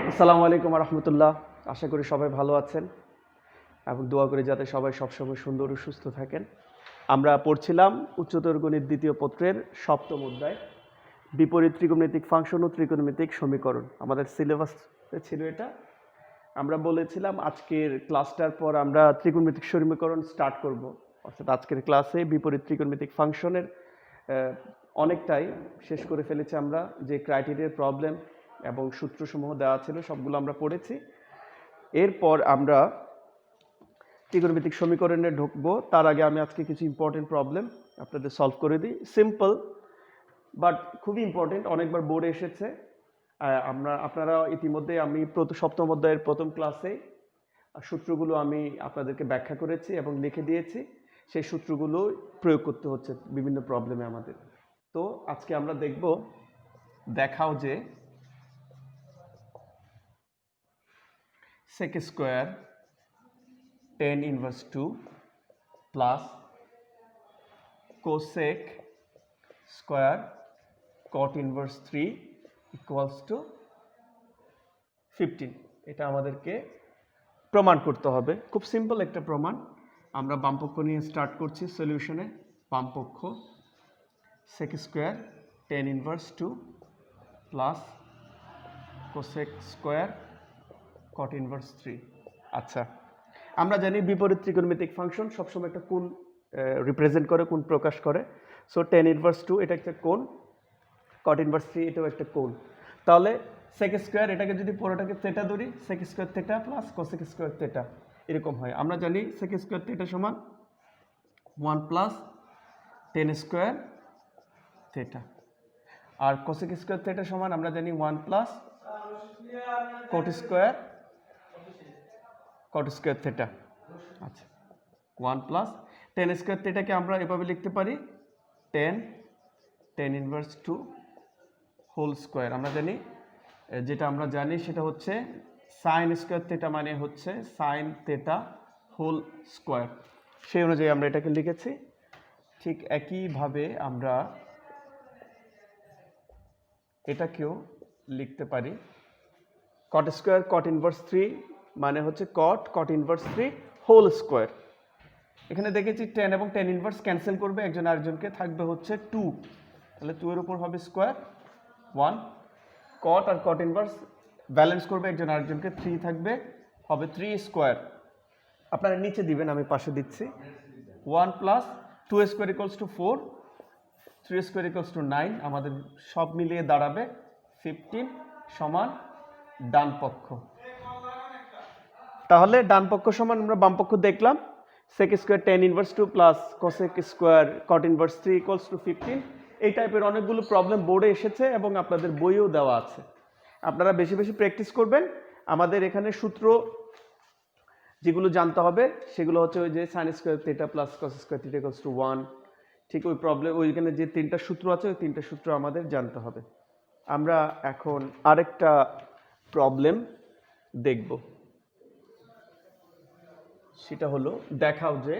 আসসালামু আলাইকুম রহমতুল্লাহ। আশা করি সবাই ভালো আছেন এবং দোয়া করি যাতে সবাই সবসময় সুন্দর ও সুস্থ থাকেন। আমরা পড়ছিলাম উচ্চতর গণিত দ্বিতীয় পত্রের সপ্তম অধ্যায় বিপরীত ত্রিকোণমিতিক ফাংশন ও ত্রিকোণমিতিক সমীকরণ। আমাদের সিলেবাসে ছিল এটা। আমরা বলেছিলাম আজকের ক্লাসটার পর আমরা ত্রিকোণমিতিক সমীকরণ স্টার্ট করব, অর্থাৎ আজকের ক্লাসে বিপরীত ত্রিকোণমিতিক ফাংশনের অনেকটাই শেষ করে ফেলেছি। আমরা যে ক্রাইটেরিয়ার প্রবলেম এবং সূত্রসমূহ দেওয়া ছিল সবগুলো আমরা পড়েছি। এরপর আমরা ত্রিকোণমিতিক সমীকরণে ঢুকবো। তার আগে আমি আজকে কিছু ইম্পর্টেন্ট প্রবলেম আপনাদের সলভ করে দিই। সিম্পল বাট খুবই ইম্পর্টেন্ট, অনেকবার বোর্ডে এসেছে। আপনারা ইতিমধ্যে আমি সপ্তম অধ্যায়ের প্রথম ক্লাসে সূত্রগুলো আমি আপনাদেরকে ব্যাখ্যা করেছি এবং লিখে দিয়েছি। সেই সূত্রগুলো প্রয়োগ করতে হচ্ছে বিভিন্ন প্রবলেমে আমাদের। তো আজকে আমরা দেখব, দেখাও যে sec square tan inverse 2 plus cosec square cot inverse 3 equals to 15। এটা আমাদেরকে প্রমাণ করতে হবে। খুব সিম্পল একটা প্রমাণ। আমরা বামপক্ষ নিয়ে স্টার্ট করছি সলিউশনে। বামপক্ষ sec square tan inverse 2 plus cosec square cot inverse 3। আচ্ছা, আমরা জানি বিপরীত ত্রিকোণমিতিক ফাংশন সবসময় একটা কোণ রিপ্রেজেন্ট করে, কোণ প্রকাশ করে। সো tan ইনভার্স 2 এটা একটা কোণ, cot ইনভার্স 3 এটাও একটা কোণ। তাহলে sec স্কোয়ার এটাকে যদি পুরোটাকে থেটা ধরি, sec square theta plus cosec square theta এরকম হয়। আমরা জানি sec স্কোয়ার থেটা সমান 1 প্লাস tan স্কোয়ার থেটা, আর cosec স্কোয়ার থেটা সমান আমরা জানি 1 প্লাস cot স্কোয়ার থেটা। আচ্ছা, 1 প্লাস tan স্কোয়ার থেটাকে আমরা এভাবে লিখতে পারি tan ইনভার্স 2 হোল স্কোয়ার। আমরা জানি, যেটা আমরা জানি সেটা হচ্ছে sin স্কোয়ার থেটা মানে হচ্ছে sin থেটা হোল স্কোয়ার। সেই অনুযায়ী আমরা এটাকে লিখেছি। ঠিক একইভাবে আমরা এটাকেও লিখতে পারি cot স্কোয়ার cot ইনভার্স 3 মানে হচ্ছে cot ইনভার্স 3 হোল স্কোয়ার। এখানে দেখেছি tan এবং tan ইনভার্স ক্যান্সেল করবে, একজন আরেকজনকে থাকবে হচ্ছে 2, তাহলে 2 এর উপর হবে স্কোয়ার 1। cot আর cot ইনভার্স ব্যালেন্স করবে একজন আরেকজনকে, 3 থাকবে, হবে 3 স্কোয়ার। আপনারা নিচে দিবেন, আমি পাশে দিচ্ছি। 1 plus 2 square equals two 4, 3 square equals two 9। আমাদের সব মিলিয়ে দাঁড়াবে 15 সমান ডান পক্ষ। তাহলে ডান পক্ষ সমান আমরা বাম পক্ষ দেখলাম sec square tan inverse 2 plus cosec square cot inverse 3 equals to 15। এই টাইপের অনেকগুলো প্রবলেম বোর্ডে এসেছে এবং আপনাদের বইয়েও দেওয়া আছে। আপনারা বেশি বেশি প্র্যাকটিস করবেন। আমাদের এখানে সূত্র যেগুলো জানতে হবে সেগুলো হচ্ছে ওই যে sin square theta plus cos square theta equals to 1। ঠিক ওই প্রবলেম, ওইখানে যে 3টা সূত্র আছে ওই 3টা সূত্র আমাদের জানতে হবে। আমরা এখন আরেকটা প্রবলেম দেখব, সেটা হলো দেখাও যে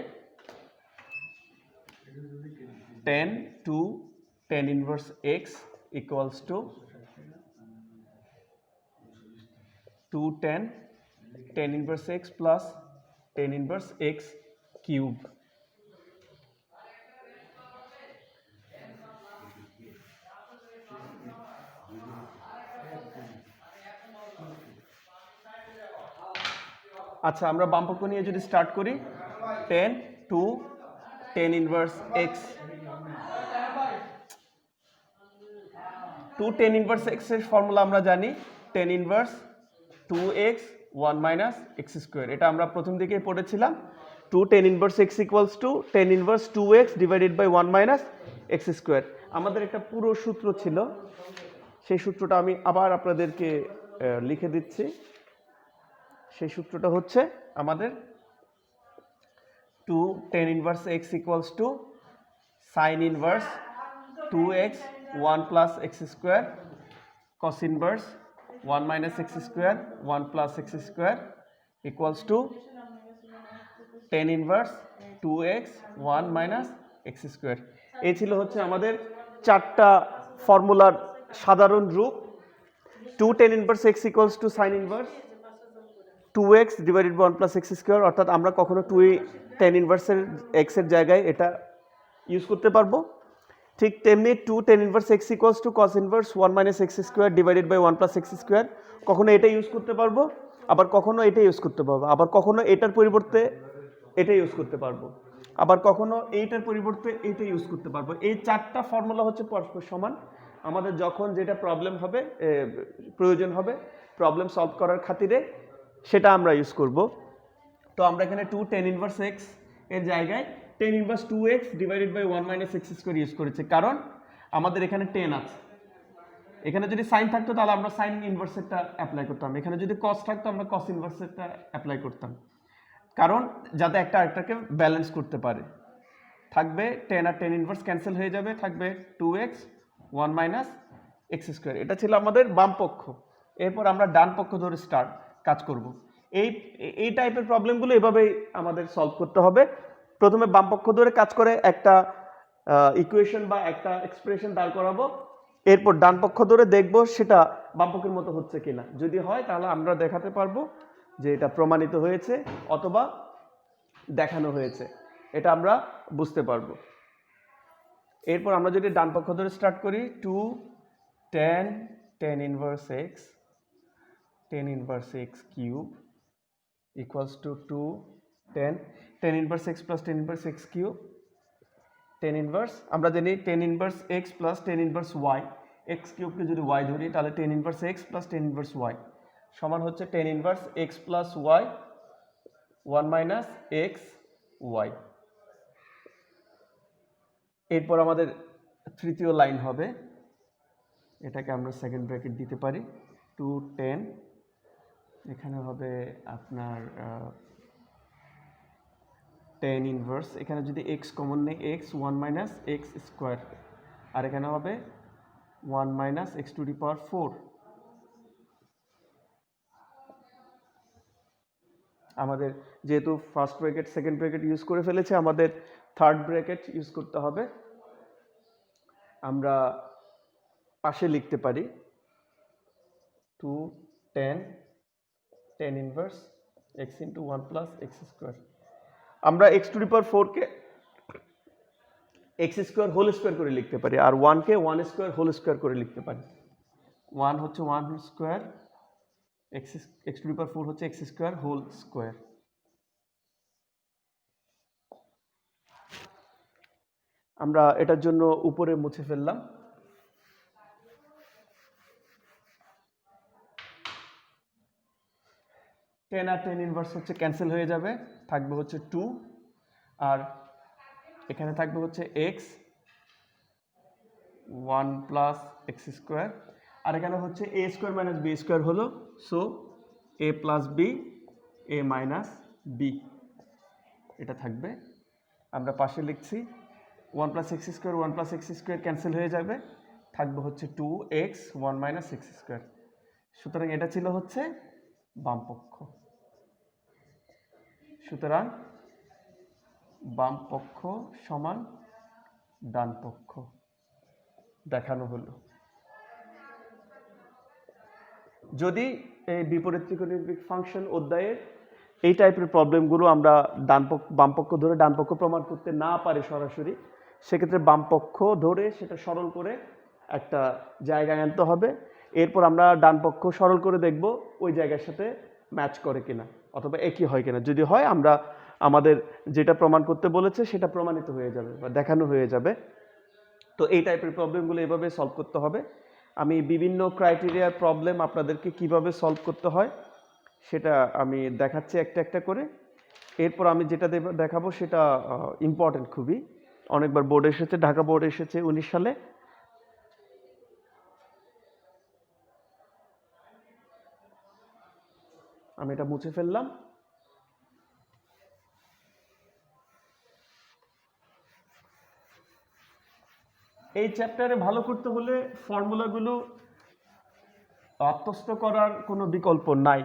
tan inverse x equals to 2tan inverse x plus tan inverse x cube. আচ্ছা, আমরা বামপক্ষ নিয়ে যদি স্টার্ট করি tan inverse x, 2tan inverse x এর ফর্মুলা আমরা জানি tan inverse 2x 1 minus x square. এটা আমরা প্রথম দিকেই পড়েছিলাম। 2tan inverse x equals to tan inverse 2x divided by 1 minus x square. আমাদের একটা পুরো সূত্র ছিল, সেই সূত্রটা আমি আবার আপনাদেরকে লিখে দিচ্ছি। সেই সূত্রটা হচ্ছে আমাদের 2tan inverse x equals two sin inverse 2x 1 plus x square cos inverse 1 minus x square 1 plus x square equals to tan inverse 2x 1 minus x square. এই ছিল হচ্ছে আমাদের 4টা ফর্মুলার সাধারণ রূপ। 2 tan inverse x equals to sin inverse 2x divided by 1 plus x square, অর্থাৎ আমরা কখনো 2 tan inverse এর x এর জায়গায় এটা ইউজ করতে পারবো। ঠিক তেমনি 2 tan inverse x equals to cos inverse 1 minus x square divided by 1 plus x square, কখনো এটা ইউজ করতে পারবো, আবার কখনো এটা ইউজ করতে পারবো, আবার কখনো এটার পরিবর্তে এটা ইউজ করতে পারবো, আবার কখনো এইটার পরিবর্তে এইটা ইউজ করতে পারবো। এই চারটা ফর্মুলা হচ্ছে পরস্পর সমান। আমাদের যখন যেটা প্রবলেম হবে, প্রয়োজন হবে প্রবলেম সলভ করার খাতিরে, সেটা আমরা ইউজ করব। তো আমরা এখানে 2 tan inverse x এর জায়গায় tan inverse 2x divided by 1 minus x square use করেছি, কারণ আমাদের এখানে tan আছে। এখানে যদি সাইন থাকতো তাহলে আমরা সাইন ইনভার্সেরটা অ্যাপ্লাই করতাম, এখানে যদি কস থাকতো আমরা কস ইনভার্সেরটা অ্যাপ্লাই করতাম, কারণ যাতে একটা আরেকটাকে ব্যালেন্স করতে পারে। থাকবে tan আর tan ইনভার্স ক্যান্সেল হয়ে যাবে, থাকবে 2x 1 minus x square। এটা ছিল আমাদের বাম পক্ষ। এরপর আমরা ডান পক্ষ ধরে কাজ করব। এই টাইপের প্রবলেমগুলো এভাবেই আমাদের সলভ করতে হবে। প্রথমে বাম পক্ষ ধরে কাজ করে একটা ইকুয়েশন বা একটা এক্সপ্রেশন দাঁড় করাবো, এরপর ডান পক্ষ ধরে দেখব সেটা বাম পক্ষের মতো হচ্ছে কিনা। যদি হয় তাহলে আমরা দেখাতে পারবো যে এটা প্রমাণিত হয়েছে অথবা দেখানো হয়েছে, এটা আমরা বুঝতে পারবো। এরপর আমরা যদি ডান পক্ষ ধরে স্টার্ট করি, 2 tan inverse x cube equals to 2 tan inverse x plus tan inverse x cube, tan inverse আমরা জানি tan inverse x plus tan inverse y, x cube কে যদি y ধরি তাহলে tan inverse x plus tan inverse y সমান হচ্ছে tan inverse x plus y 1 minus x y। এরপর আমাদের তৃতীয় লাইন হবে, এটাকে আমরা সেকেন্ড ব্র্যাকেট দিতে পারি, 2 tan, এখানে হবে আপনার tan ইনভার্স, এখানে যদি x কমন নেই x 1 minus x স্কোয়ার, আর এখানে হবে 1 minus x to the power 4। আমাদের যেহেতু first bracket second bracket use করে ফেলেছে, আমাদের থার্ড ব্র্যাকেট ইউজ করতে হবে। আমরা পাশে লিখতে পারি 2 tan inverse x into 1 plus x square. আমরা x to the power 4 কে x স্কোয়ার হোল স্কোয়ার করে লিখতে পারি, আর 1 কে 1 স্কোয়ার হোল স্কোয়ার করে লিখতে পারি। 1 হচ্ছে 1 square, x to the power 4 হচ্ছে x স্কোয়ার হোল স্কোয়ার। আমরা এটার জন্য উপরে মুছে ফেললাম। tan আর tan ইনভার্স হচ্ছে ক্যান্সেল হয়ে যাবে, থাকবে হচ্ছে 2, আর এখানে থাকবে হচ্ছে x 1 প্লাস x স্কোয়ার, আর এখানে হচ্ছে a square minus b square হলো, so a plus b a minus b, এটা থাকবে। আমরা পাশে লিখছি 1 plus x square 1 plus x square cancel হয়ে যাবে, থাকবে হচ্ছে 2x 1 মাইনাস x স্কোয়ার। সুতরাং এটা ছিল হচ্ছে বাম পক্ষ। সুতরাং বাম পক্ষ সমান ডান পক্ষ দেখানো হলো। যদি এই বিপরীত ত্রিকোণমিতিক ফাংশন অধ্যায়ের এই টাইপের প্রবলেমগুলো আমরা বাম পক্ষ ধরে ডান পক্ষ প্রমাণ করতে না পারি সরাসরি, সেক্ষেত্রে বাম পক্ষ ধরে সেটা সরল করে একটা জায়গায় আনতে হবে। এরপর আমরা ডান পক্ষ সরল করে দেখব ওই জায়গার সাথে ম্যাচ করে কিনা অথবা একই হয় কিনা। যদি হয় আমরা আমাদের যেটা প্রমাণ করতে বলেছে সেটা প্রমাণিত হয়ে যাবে বা দেখানো হয়ে যাবে। তো এই টাইপের প্রবলেমগুলো এভাবে সলভ করতে হবে। আমি বিভিন্ন ক্রাইটেরিয়ার প্রবলেম আপনাদেরকে কিভাবে সলভ করতে হয় সেটা আমি দেখাচ্ছি একটা একটা করে। এরপর আমি যেটা দেখাবো সেটা ইম্পর্টেন্ট, খুবই অনেকবার বোর্ডে এসেছে, ঢাকা বোর্ডে এসেছে 19 সালে। আমি এটা মুছে ফেললাম। এই চ্যাপ্টারে ভালো করতে হলে ফর্মুলাগুলো আত্মস্থ করার কোনো বিকল্প নাই।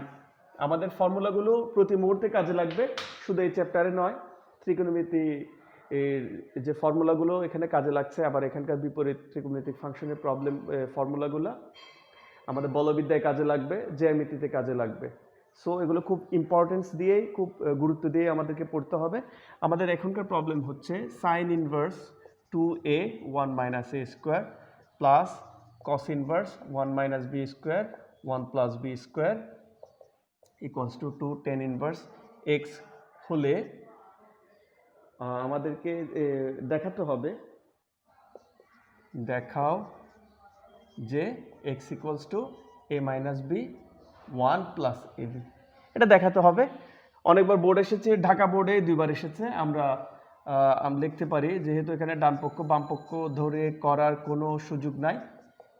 আমাদের ফর্মুলাগুলো প্রতি মুহূর্তে কাজে লাগবে, শুধু এই চ্যাপ্টারে নয়। ত্রিকোণমিতি এর যে ফর্মুলাগুলো এখানে কাজে লাগছে, আবার এখানকার বিপরীত ত্রিকোণমিতিক ফাংশনের প্রবলেম ফর্মুলাগুলো। আমাদের বলবিদ্যায় কাজে লাগবে, জ্যামিতিতে কাজে লাগবে। সো এগুলো খুব ইম্পর্টেন্স দিয়েই, খুব গুরুত্ব দিয়ে আমাদেরকে পড়তে হবে। আমাদের এখনকার প্রবলেম হচ্ছে sign inverse 2a 1 minus a square plus cos inverse 1 minus b square 1 plus b square equals two 2 tan inverse x হলে আমাদেরকে দেখাতে হবে, দেখাও যে x equals two a minus b 1 plus ab। এটা দেখাতে হবে। অনেকবার বোর্ড এসেছে, ঢাকা বোর্ডে 2বার এসেছে। আমরা লিখতে পারি, যেহেতু এখানে ডান পক্ষ বাম পক্ষ ধরে করার কোনো সুযোগ নাই,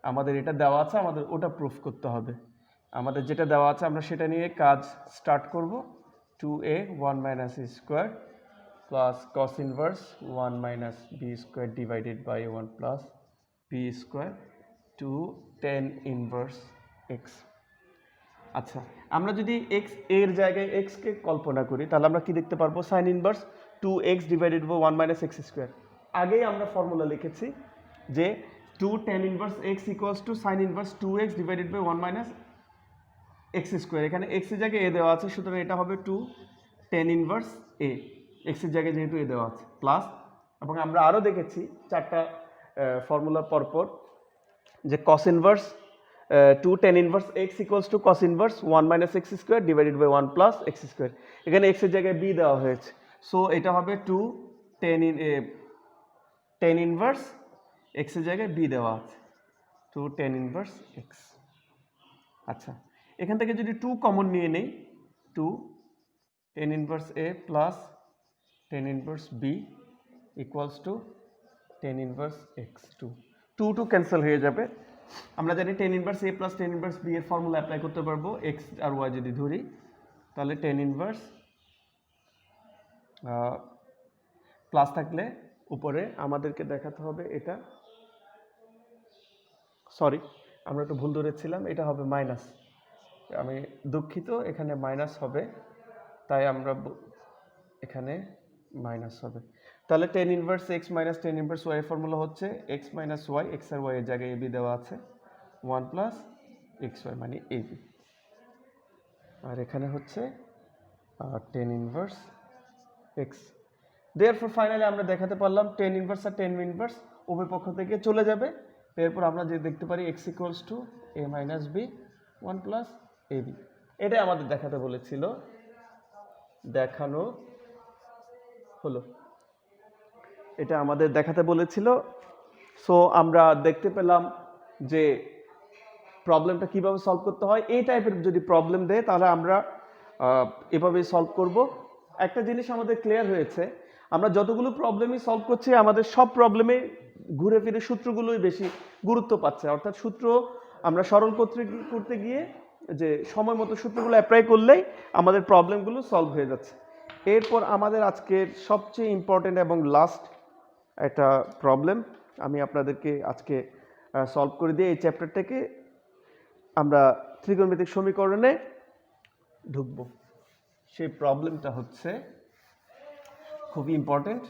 আমাদের এটা দেওয়া আছে, আমাদের ওটা প্রুফ করতে হবে। আমাদের যেটা দেওয়া আছে আমরা সেটা নিয়ে কাজ স্টার্ট করব। 2a 1 minus a square plus cos inverse 1 minus b square divided by 1 plus b square 2 tan inverse x। আচ্ছা, আমরা যদি x এর জায়গায় x কে কল্পনা করি তাহলে আমরা কি দেখতে পারবো? Sine inverse 2x divided by 1 minus x square. আগেই আমরা ফর্মুলা লিখেছি যে 2 tan inverse x equals to sine inverse 2x divided by 1 minus x square. এখানে x এর জায়গায় a দেওয়া আছে, সুতরাং এটা হবে 2 tan ইনভার্স a, x এর জায়গায় যেহেতু a দেওয়া আছে, প্লাস, এবং আমরা আরও দেখেছি 4টা ফর্মুলা পরপর যে cos inverse 2 tan inverse x equals to cos inverse 1 minus x square divided by 1 plus x square. এখানে x এর জায়গায় b দেওয়া হয়েছে, সো এটা হবে 2 tan ইনভার্স x এর জায়গায় b দেওয়া আছে, 2 tan ইনভার্স x। আচ্ছা, এখান থেকে যদি 2 কমন নিয়ে নেই, 2 tan inverse a plus tan inverse b equals to tan inverse x। 2 cancel হয়ে যাবে। আমরা জানি tan inverse a plus tan inverse b এর ফর্মুলা অ্যাপ্লাই করতে পারবো x আর y যদি ধরি, তাহলে tan ইনভার্স প্লাস থাকলে উপরে আমাদেরকে দেখাতে হবে এটা, সরি আমরা একটু ভুল ধরেছিলাম, এটা হবে মাইনাস। আমি দুঃখিত, এখানে মাইনাস হবে, তাই আমরা এখানে মাইনাস হবে। তাহলে tan inverse x minus tan inverse y এর ফর্মুলা হচ্ছে x মাইনাস y, x আর y এর জায়গায় ab দেওয়া আছে, 1 প্লাস xy মানে ab, আর এখানে হচ্ছে tan inverse x। Therefore finally আমরা দেখাতে পারলাম tan ইনভার্স আর tan ইনভার্স উভয় পক্ষ থেকে চলে যাবে। এরপর আমরা যে দেখতে পারি x equals two a minus b 1 plus ab। এটাই আমাদের দেখাতে বলেছিল, দেখানো হলো, এটা আমাদের দেখাতে বলেছিল। সো আমরা দেখতে পেলাম যে প্রবলেমটা কিভাবে সলভ করতে হয়। এই টাইপের যদি প্রবলেম দেয় তাহলে আমরা এভাবেই সলভ করব। একটা জিনিস আমাদের ক্লিয়ার হয়েছে, আমরা যতগুলো প্রবলেমই সলভ করছি আমাদের সব প্রবলেমে ঘুরে ফিরে সূত্রগুলোই বেশি গুরুত্ব পাচ্ছে। অর্থাৎ সূত্র আমরা সরল করতে গিয়ে যে সময় মতো সূত্রগুলো অ্যাপ্লাই করলেই আমাদের প্রবলেমগুলো সলভ হয়ে যাচ্ছে। এরপর আমাদের আজকের সবচেয়ে ইম্পর্টেন্ট এবং লাস্ট একটা প্রবলেম আমি আপনাদেরকে আজকে সলভ করে দিয়ে এই চ্যাপ্টারটাকে আমরা ত্রিকোণমিতিক সমীকরণে ঢুকবো। সেই প্রবলেমটা হচ্ছে খুবই important.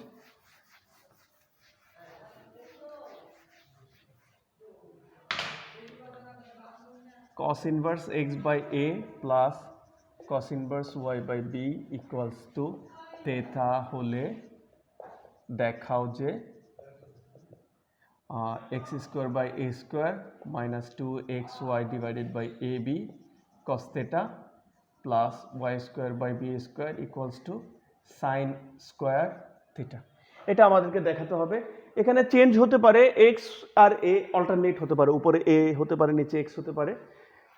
cos inverse x by a plus cos inverse y by b equals to theta হলে দেখাও যে x square by a square minus 2xy divided by ab cos theta plus y square by b square equals to sine square theta. এটা আমাদেরকে দেখাতে হবে। এখানে change হতে পারে, x আর a অল্টারনেট হতে পারে, উপরে a হতে পারে নিচে x হতে পারে,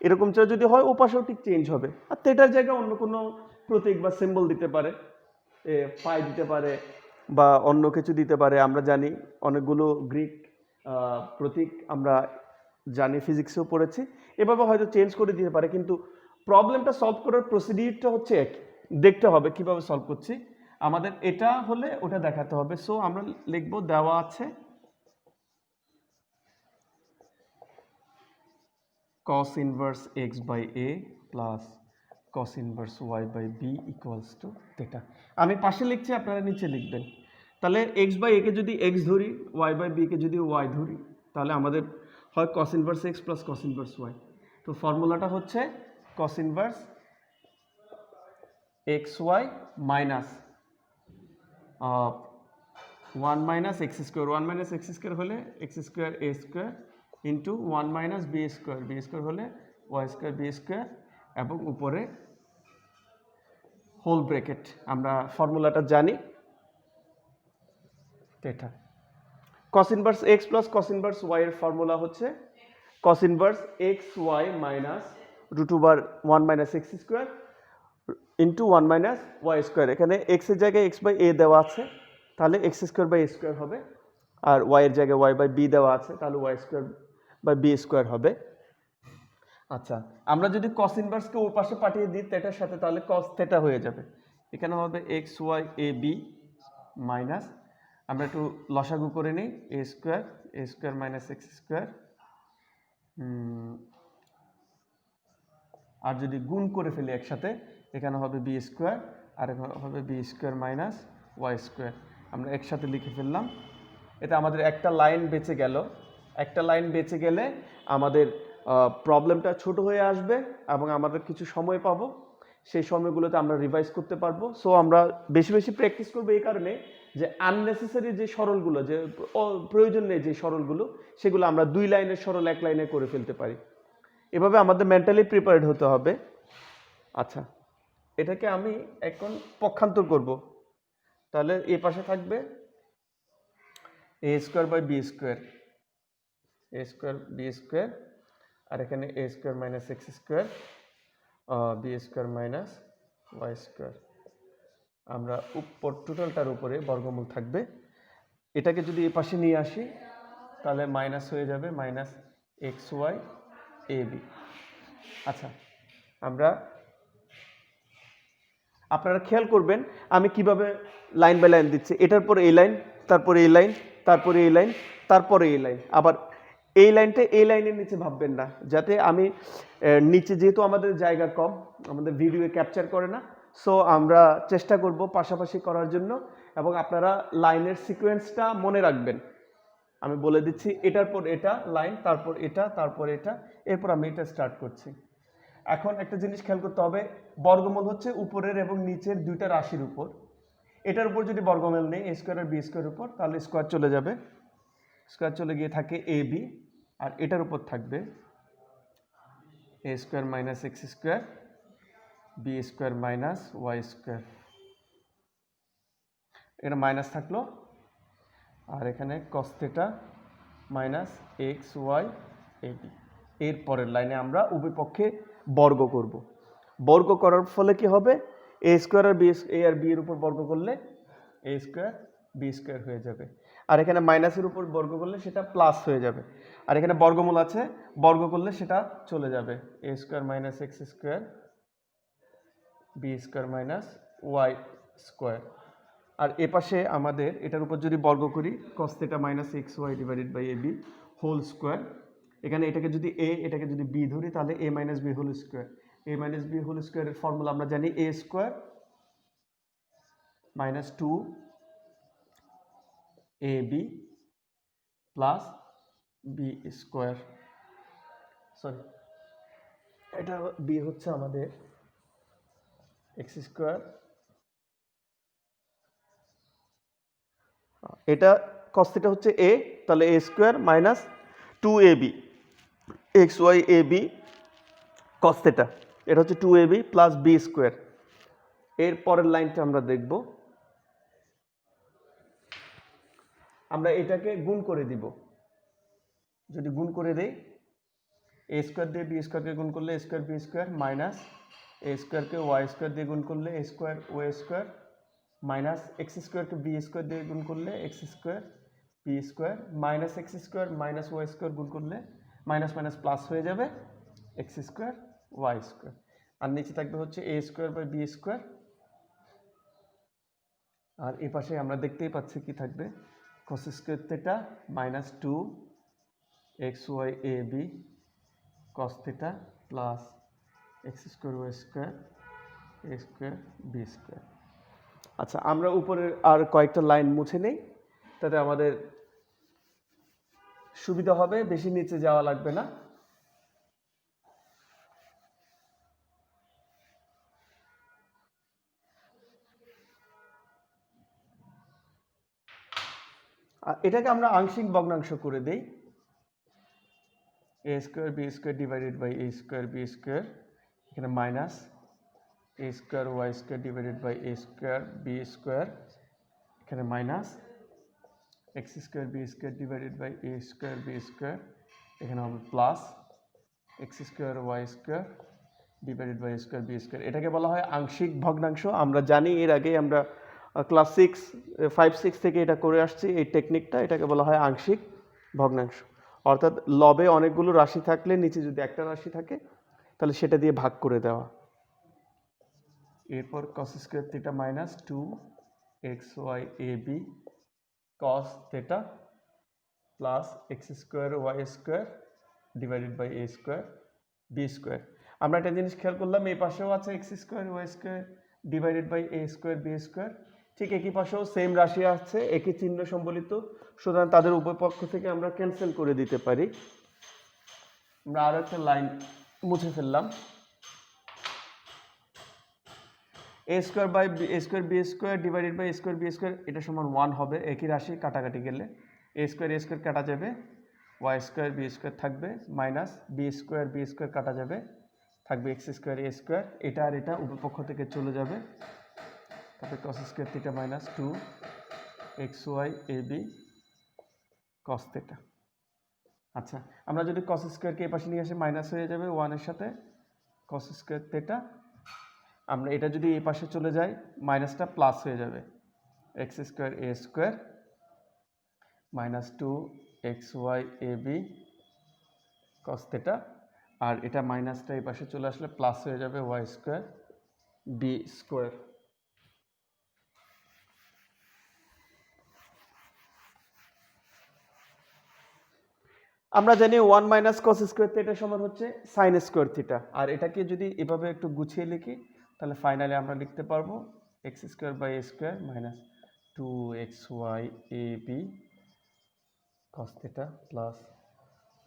এরকম যদি হয় ও পাশেও ঠিক চেঞ্জ হবে। আর থেটার জায়গায় অন্য কোনো প্রতীক বা সিম্বল দিতে পারে, পাই দিতে পারে বা অন্য কিছু দিতে পারে। আমরা জানি অনেকগুলো গ্রিক প্রতীক আমরা জানি, ফিজিক্সেও পড়েছি, এভাবে হয়তো চেঞ্জ করে দিতে পারে, কিন্তু প্রবলেমটা সলভ করার প্রসিডিউরটা হচ্ছে এক, দেখতে হবে কিভাবে সলভ করছি। আমাদের এটা হলে ওটা দেখাতে হবে। সো আমরা লিখব, দেওয়া আছে cos inverse x by a plus cos inverse y by b equals to theta. আমি পাশে লিখছি, আপনারা নিচে লিখবেন। তাহলে x বাই a কে যদি x ধরি, y বাই b কে যদি y ধরি, তাহলে আমাদের হয় cos inverse x plus cos inverse y। তো ফর্মুলাটা হচ্ছে cos inverse xy minus 1 minus x square, 1 minus x square হলে x square a square into 1 minus b square, b square হলে ওয়াই স্কোয়ার বি স্কোয়ার, এবং উপরে whole bracket. আমরা ফর্মুলাটা জানি এটা। cos inverse x plus cos inverse y এর formula হচ্ছে cos inverse xy minus root over 1 minus x square into 1 minus y square. এখানে x এর জায়গায় x বাই a দেওয়া আছে, তাহলে এক্স স্কোয়ার বাই স্কোয়ার হবে, আর y এর জায়গায় y বাই b দেওয়া আছে, তাহলে y square by b square হবে। আচ্ছা, আমরা যদি cos ইনভার্সকে ওর পাশে পাঠিয়ে দিই থেটার সাথে, তাহলে cos থেটা হয়ে যাবে। এখানে হবে x y a B minus, আমরা একটু লসাগু করে নিই, এ স্কোয়ার মাইনাস এক্স স্কোয়ার, আর যদি গুণ করে ফেলি একসাথে, এখানে হবে বি স্কোয়ার আর এখানে হবে b square minus y square. আমরা একসাথে লিখে ফেললাম। এতে আমাদের একটা লাইন বেঁচে গেল। একটা লাইন বেঁচে গেলে আমাদের প্রবলেমটা ছোট হয়ে আসবে এবং আমাদের কিছু সময় পাবো, সেই সময়গুলোতে আমরা রিভাইজ করতে পারবো। সো আমরা বেশি বেশি প্র্যাকটিস করবো এই কারণে যে আননেসেসারি যে সরলগুলো, যে প্রয়োজন নেই যে সরলগুলো, সেগুলো আমরা 2 লাইনের সরল 1 লাইনে করে ফেলতে পারি। এভাবে আমাদের মেন্টালি প্রিপেয়ার্ড হতে হবে। আচ্ছা, এটাকে আমি এখন পক্ষান্তর করব, তাহলে এই পাশে থাকবে a square by b square, a square b square, আর এখানে a square minus x square b square minus y square. আমরা উপর টোটালটার উপরে বর্গমূল থাকবে। এটাকে যদি এই পাশে নিয়ে আসি, তাহলে মাইনাস হয়ে যাবে minus x y a B. আচ্ছা, আপনারা খেয়াল করবেন আমি কিভাবে লাইন বাই লাইন দিচ্ছি। এটার পর এই লাইন, তারপরে এই লাইন, তারপরে এই লাইন, তারপরে এই লাইন। আবার এই লাইনটা এই লাইনের নিচে ভাববেন না, যাতে আমি নিচে, যেহেতু আমাদের জায়গা কম, আমাদের ভিডিও ক্যাপচার করে না, সো আমরা চেষ্টা করব পাশাপাশি করার জন্য, এবং আপনারা লাইনের সিকোয়েন্সটা মনে রাখবেন। আমি বলে দিচ্ছি, এটার পর এটা লাইন, তারপর এটা, তারপর এটা, এরপর আমি এটা স্টার্ট করছি। এখন একটা জিনিস খেয়াল করতে হবে, বর্গমূল হচ্ছে উপরের এবং নিচের দুইটা রাশির উপর। এটার উপর যদি বর্গমূল নেই এ স্কোয়ার আর বি স্কোয়ার উপর, তাহলে স্কোয়ার চলে যাবে, স্কোয়ার চলে গিয়ে থাকে এ বি, আর এটার উপর থাকবে a square minus x square b square minus y square. এটা মাইনাস থাকলো, আর এখানে cos theta minus x y a b. এর পরের লাইনে আমরা উভয় পক্ষে বর্গ করব। বর্গ করার ফলে কি হবে, এ স্কোয়ার আর বি, এ আর বি এর উপর বর্গ করলে এ স্কোয়ার বি স্কোয়ার হয়ে যাবে, আর এখানে মাইনাসের উপর বর্গ করলে সেটা প্লাস হয়ে যাবে, আর এখানে বর্গমূল আছে, বর্গ করলে সেটা চলে যাবে a square minus x square b square minus y square. আর এ পাশে আমাদের এটার উপর যদি বর্গ করি, cos θ minus x y divided by a b whole square. এখানে এটাকে যদি এ, এটাকে যদি বি ধরি, তাহলে a minus b whole square. A minus b whole স্কোয়ারের ফর্মুলা আমরা জানি, a square minus 2 a b plus b square. Sorry, এটা বি হচ্ছে আমাদের এক্স স্কোয়ার, এটা cos θ হচ্ছে এ, তাহলে এ square minus 2 a B x y a b cos θ, এটা হচ্ছে 2 a b plus b square. এর পরের লাইনটা আমরা দেখব, আমরা এটাকে গুণ করে দিব। যদি গুণ করে দেই, এ স্কোয়ার দিয়ে বি স্কোয়ারকে গুণ করলে a square b square minus a স্কোয়ারকে ওয়াই স্কোয়ার দিয়ে গুণ করলে a square y square minus x স্কোয়ারকে বি স্কোয়ার দিয়ে গুণ করলে x square b square minus x square minus y square গুণ করলে মাইনাস মাইনাস প্লাস হয়ে যাবে এক্স স্কোয়ার ওয়াই স্কোয়ার। আর নিচে থাকবে হচ্ছে a square by b square. আর এ পাশে আমরা দেখতেই পাচ্ছি কি থাকবে, cos square theta minus 2 x y a b cos theta plus x square y square a square b square. আচ্ছা, আমরা উপরের আর কয়েকটা লাইন মুছে নেই, তাতে আমাদের সুবিধা হবে, বেশি নিচে যাওয়া লাগবে না। এটাকে আমরা আংশিক ভগ্নাংশ করে দেই। A square b square divided by a square b square, এখানে minus a square y square divided by a square b square, এখানে minus x square b square divided by a square b square, এখানে হবে plus x square y square divided by square b square. এটাকে বলা হয় আংশিক ভগ্নাংশ। আমরা জানি, এর আগে আমরা ক্লাস 5-6 থেকে এটা করে আসছি এই টেকনিকটা। এটাকে বলা হয় আংশিক ভগ্নাংশ। অর্থাৎ লবে অনেকগুলো রাশি থাকলে নিচে যদি একটা রাশি থাকে তাহলে সেটা দিয়ে ভাগ করে দেওয়া। এরপর cos square theta minus 2xy ab cos theta plus x square y square divided by a square b square. আমরা একটা জিনিস খেয়াল করলাম, এই পাশেও আছে x square y square divided by a square b square, ঠিক একই পাশেও সেম রাশি আছে, একই চিহ্ন সম্বলিত, সুতরাং তাদের উভয় পক্ষ থেকে আমরা ক্যান্সেল করে দিতে পারি। আমরা আরও একটা লাইন মুছে ফেললাম। A square by a square b square divided by a square b square, এটা সমান 1 হবে। একই রাশি কাটাকাটি গেলে এ স্কোয়ার কাটা যাবে, ওয়াই স্কোয়ার বি স্কোয়ার থাকবে, মাইনাস বি স্কোয়ার কাটা যাবে, থাকবে এক্স স্কোয়ার এ স্কোয়ার, এটা আর এটা উভয় পক্ষ থেকে চলে যাবে। তারপরে কস square theta minus 2xy ab cos theta. আচ্ছা, আমরা যদি কস স্কোয়ারকে এই পাশে নিয়ে আসি মাইনাস হয়ে যাবে 1-এর সাথে কস স্কোয়ার থিটা। আমরা এটা যদি এই পাশে চলে যাই মাইনাসটা প্লাস হয়ে যাবে, x square a square minus 2xy ab cos theta, আর এটা মাইনাসটা এই পাশে চলে আসলে প্লাস হয়ে যাবে ওয়াই স্কোয়ার বি স্কোয়ার। আমরা জানি 1 মাইনাস কস স্কোয়ার থিটা সমান হচ্ছে সাইন স্কোয়ার থিটা। আর এটাকে যদি এভাবে একটু গুছিয়ে লিখি তাহলে ফাইনালি আমরা লিখতে পারবো x square by a square minus 2xy ab cos theta plus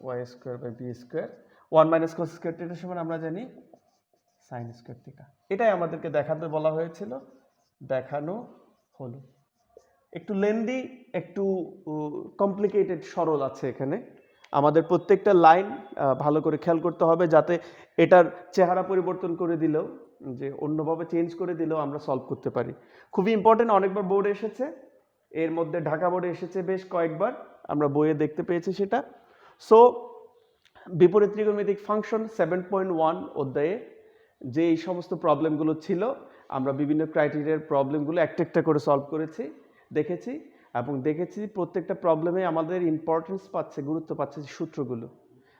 y square by b square. 1 minus cos square theta সমান আমরা জানি সাইন স্কোয়ার থিটা। এটাই আমাদেরকে দেখাতে বলা হয়েছিল, দেখানো হলো। একটু লেন্দি, একটু কমপ্লিকেটেড সরল আছে এখানে। আমাদের প্রত্যেকটা লাইন ভালো করে খেয়াল করতে হবে, যাতে এটার চেহারা পরিবর্তন করে দিলেও, যে অন্যভাবে চেঞ্জ করে দিলেও আমরা সলভ করতে পারি। খুবই ইম্পর্টেন্ট, অনেকবার বোর্ডে এসেছে, এর মধ্যে ঢাকা বোর্ডে এসেছে বেশ কয়েকবার, আমরা বইয়ে দেখতে পেয়েছি সেটা। সো বিপরীত ত্রিকোণমিতিক ফাংশন 7.1 অধ্যায়ে যে এই সমস্ত প্রবলেমগুলো ছিল, আমরা বিভিন্ন ক্রাইটেরিয়ার প্রবলেমগুলো একটা একটা করে সলভ করেছি, দেখেছি, এবং দেখেছি প্রত্যেকটা প্রবলেমে আমাদের ইম্পর্টেন্স পাচ্ছে, গুরুত্ব পাচ্ছে সূত্রগুলো।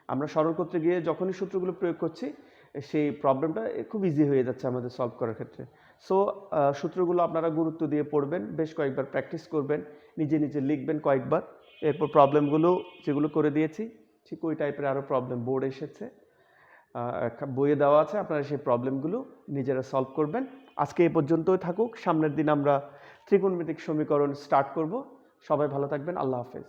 আমরা সরল করতে গিয়ে যখনই সূত্রগুলো প্রয়োগ করছি সেই প্রবলেমটা খুব ইজি হয়ে যাচ্ছে আমাদের সলভ করার ক্ষেত্রে। সো সূত্রগুলো আপনারা গুরুত্ব দিয়ে পড়বেন, বেশ কয়েকবার প্র্যাকটিস করবেন, নিজে নিজে লিখবেন কয়েকবার। এরপর প্রবলেমগুলো যেগুলো করে দিয়েছি ঠিক ওই টাইপের আরও প্রবলেম বোর্ড এসেছে, বইয়ে দেওয়া আছে, আপনারা সেই প্রবলেমগুলো নিজেরা সলভ করবেন। আজকে এই পর্যন্তই থাকুক, সামনের দিন আমরা ত্রিকোণমিতিক সমীকরণ স্টার্ট করব। সবাই ভালো থাকবেন, আল্লাহ হাফেজ।